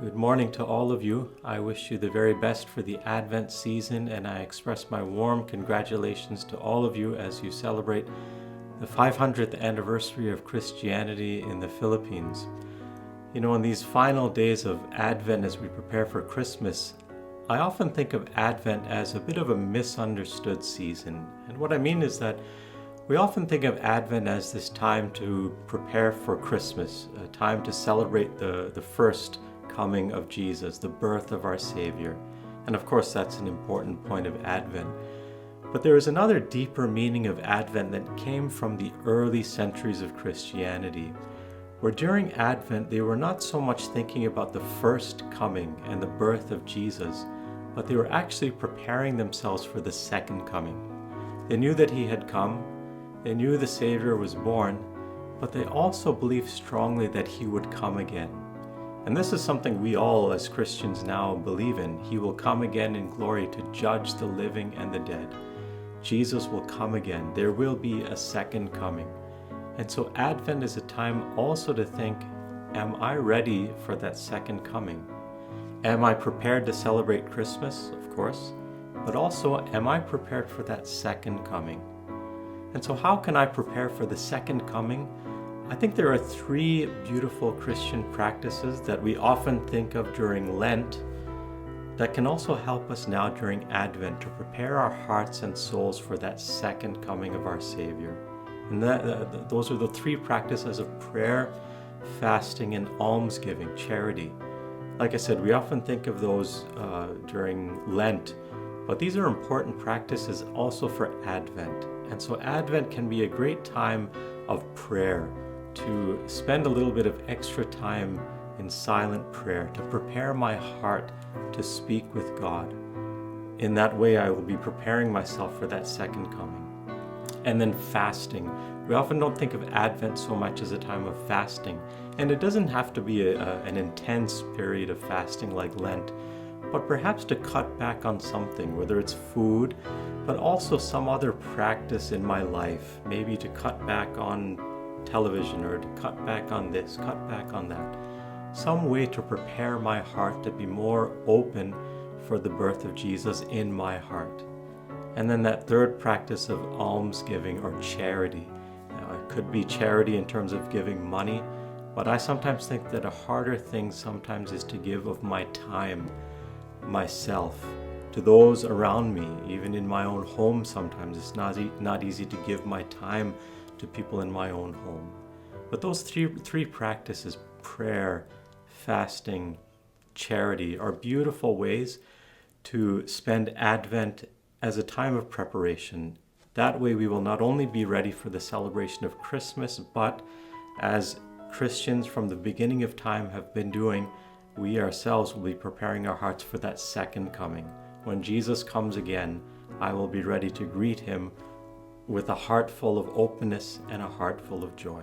Good morning to all of you. I wish you the very best for the Advent season, and I express my warm congratulations to all of you as you celebrate the 500th anniversary of Christianity in the Philippines. You know, in these final days of Advent as we prepare for Christmas, I often think of Advent as a bit of a misunderstood season. And what I mean is that we often think of Advent as this time to prepare for Christmas, a time to celebrate the first coming of Jesus, the birth of our Savior. And of course, that's an important point of Advent. But there is another deeper meaning of Advent that came from the early centuries of Christianity, where during Advent they were not so much thinking about the first coming and the birth of Jesus, but they were actually preparing themselves for the second coming. They knew that he had come, they knew the Savior was born, but they also believed strongly that he would come again. And this is something we all as Christians now believe in. He will come again in glory to judge the living and the dead. Jesus will come again. There will be a second coming. And so Advent is a time also to think, am I ready for that second coming? Am I prepared to celebrate Christmas? Of course. But also, am I prepared for that second coming? And so how can I prepare for the second coming? I think there are three beautiful Christian practices that we often think of during Lent that can also help us now during Advent to prepare our hearts and souls for that second coming of our Savior. And those are the three practices of prayer, fasting, and almsgiving, charity. Like I said, we often think of those during Lent, but these are important practices also for Advent. And so Advent can be a great time of prayer, to spend a little bit of extra time in silent prayer, to prepare my heart to speak with God. In that way, I will be preparing myself for that second coming. And then fasting. We often don't think of Advent so much as a time of fasting, and it doesn't have to be an intense period of fasting like Lent, but perhaps to cut back on something, whether it's food, but also some other practice in my life, maybe to cut back on television or to cut back on this, cut back on that. Some way to prepare my heart to be more open for the birth of Jesus in my heart. And then that third practice of almsgiving or charity. It could be charity in terms of giving money, but I sometimes think that a harder thing sometimes is to give of my time, myself, to those around me. Even in my own home sometimes it's not easy to give my time to people in my own home. But those three practices, prayer, fasting, charity, are beautiful ways to spend Advent as a time of preparation. That way we will not only be ready for the celebration of Christmas, but as Christians from the beginning of time have been doing, we ourselves will be preparing our hearts for that second coming. When Jesus comes again, I will be ready to greet him with a heart full of openness and a heart full of joy.